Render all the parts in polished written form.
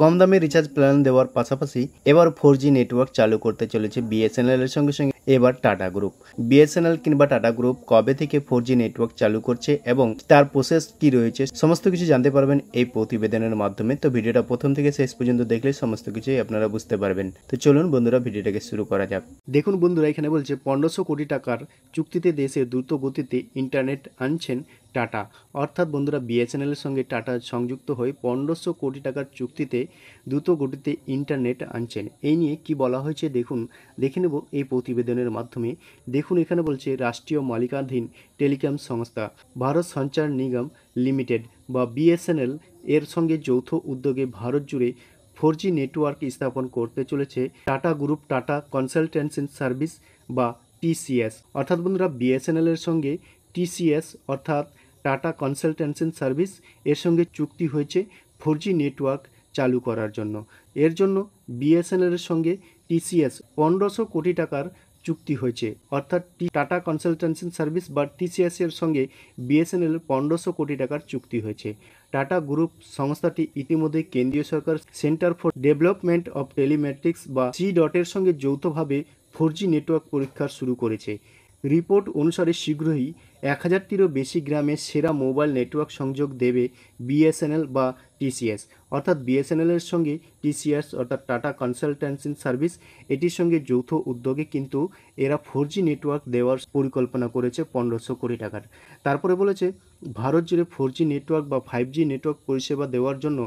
কম দামে recharge plan দেওয়ার পাশাপাশি এবার 4G নেটওয়ার্ক চালু করতে চলেছে বিএসএনএল এর সঙ্গে সঙ্গে এবার টাটা গ্রুপ। বিএসএনএল কিংবা টাটা গ্রুপ কবে থেকে 4G নেটওয়ার্ক চালু করছে এবং তার প্রসেস কি রয়েছে সমস্ত কিছু জানতে পারবেন এই প্রতিবেদনের মাধ্যমে। তো ভিডিওটা প্রথম থেকে শেষ পর্যন্ত দেখলে সমস্ত কিছুই আপনারা বুঝতে পারবেন। তো চলুন বন্ধুরা ভিডিওটাকে শুরু করা যাক। দেখুন বন্ধুরা, এখানে বলছে 1500 কোটি টাকার চুক্তিতে দেশে দ্রুত গতিতে ইন্টারনেট আনছেন টাটা। অর্থাৎ বন্ধুরা, বিএসএনএল এর সঙ্গে টাটা সংযুক্ত হয়ে 1500 কোটি টাকার চুক্তিতে দ্রুত গতিতে ইন্টারনেট আনছেন। এই নিয়ে কি বলা হয়েছে দেখে নেব এই প্রতিবেদনের মাধ্যমে। দেখুন, এখানে বলছে রাষ্ট্রীয় মালিকানাধীন টেলিকম সংস্থা ভারত সঞ্চার নিগম লিমিটেড বা বিএসএনএল এর সঙ্গে যৌথ উদ্যোগে ভারত জুড়ে 4G নেটওয়ার্ক স্থাপন করতে চলেছে tata group tata consultancy service বা টিসিএস। অর্থাৎ বন্ধুরা, বিএসএনএল এর সঙ্গে টিসিএস অর্থাৎ টাটা কনসালটেন্সি সার্ভিস এর সঙ্গে চুক্তি হয়েছে 4G নেটওয়ার্ক চালু করার জন্য। এর জন্য বিএসএনএল এর সঙ্গে টিসিএস 1500 কোটি টাকার চুক্তি হয়েছে। অর্থাৎ টাটা কনসালটেন্সি সার্ভিস বা টিসিএস এর সঙ্গে বিএসএনএল 1500 কোটি টাকার চুক্তি হয়েছে। টাটা গ্রুপ সংস্থাটি ইতিমধ্যে কেন্দ্রীয় সরকার সেন্টার ফর ডেভেলপমেন্ট অফ টেলিমেট্রিক্স বা সি.এর সঙ্গে যৌথভাবে 4G নেটওয়ার্ক পরীক্ষা শুরু করেছে। রিপোর্ট অনুসারে শীঘ্রই 1000টিরও বেশি গ্রামে সেরা মোবাইল নেটওয়ার্ক সংযোগ দেবে বিএসএনএল বা টিসিএস। অর্থাৎ বিএসএনএল এর সঙ্গে টিসিএস অর্থাৎ টাটা কনসালটেন্সি সার্ভিস এটির সঙ্গে যৌথ উদ্যোগে কিন্তু এরা 4G নেটওয়ার্ক দেওয়ার পরিকল্পনা করেছে 1500 কোটি টাকার। তারপরে বলেছে ভারত জুড়ে 4G নেটওয়ার্ক বা 5G নেটওয়ার্ক পরিষেবা দেওয়ার জন্য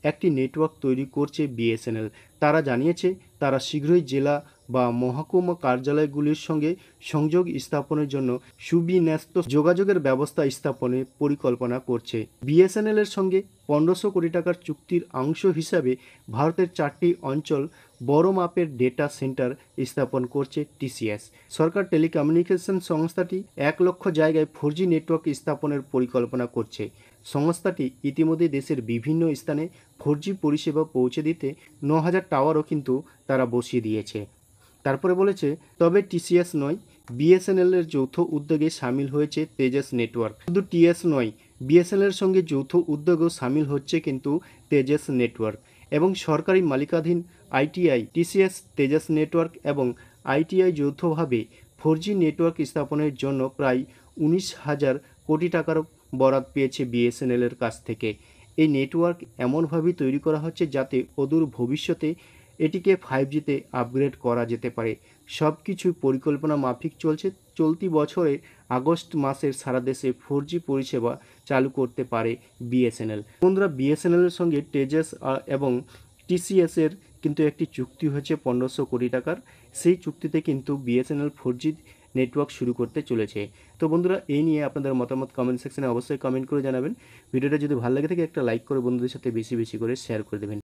একটি নেটওয়ার্ক তৈরি করছে বিএসএনএল। তারা জানিয়েছে তারা শীঘ্রই জেলা বা মহকুমা কার্যালয়গুলির সঙ্গে সংযোগ স্থাপনের জন্য সুবিন্যস্ত যোগাযোগের ব্যবস্থা স্থাপনের পরিকল্পনা করছে। বিএসএনএল এর সঙ্গে 1500 কোটি টাকার চুক্তির অংশ হিসাবে ভারতের 4টি অঞ্চল বড় মাপের ডেটা সেন্টার স্থাপন করছে টিসিএস। সরকার টেলিকমিউনিকেশন সংস্থাটি 1 লক্ষ জায়গায় 4G নেটওয়ার্ক স্থাপনের পরিকল্পনা করছে। সংস্থাটি ইতিমধ্যে দেশের বিভিন্ন স্থানে 4G পরিষেবা পৌঁছে দিতে 9000 টাওয়ারও কিন্তু তারা বসিয়ে দিয়েছে। তারপরে বলেছে তবে টিসিএস নয়, বিএসএনএল এর যৌথ উদ্যোগে সামিল হয়েছে তেজস নেটওয়ার্ক। শুধু টিএস নয়, বিএসএনএল এর সঙ্গে যৌথ উদ্যোগেও সামিল হচ্ছে কিন্তু তেজস নেটওয়ার্ক এবং সরকারি মালিকাধীন আইটিআই টিসিএস তেজস নেটওয়ার্ক এবং আইটিআই যৌথভাবে 4G নেটওয়ার্ক স্থাপনের জন্য প্রায় 19,000 কোটি টাকার বরাদ পেয়েছে বিএসএনএল এর কাছ থেকে। এই নেটওয়ার্ক এমনভাবেই তৈরি করা হচ্ছে যাতে অদূর ভবিষ্যতে এটিকে 5Gতে আপগ্রেড করা যেতে পারে। সব কিছু পরিকল্পনা মাফিক চলছে। চলতি বছরে আগস্ট মাসের সারা দেশে 4G পরিষেবা চালু করতে পারে বিএসএনএল। বন্ধুরা, বিএসএনএল এর সঙ্গে তেজস এবং টিসিএস এর কিন্তু একটি চুক্তি হয়েছে 1500 কোটি টাকার। সেই চুক্তিতে কিন্তু বিএসএনএল 4G নেটওয়ার্ক শুরু করতে চলেছে। তো বন্ধুরা, এই নিয়ে আপনাদের মতামত কমেন্ট সেকশনে অবশ্যই কমেন্ট করে জানাবেন। ভিডিওটা যদি ভালো লাগে থাকে একটা লাইক করে বন্ধুদের সাথে বেশি বেশি করে শেয়ার করে দেবেন।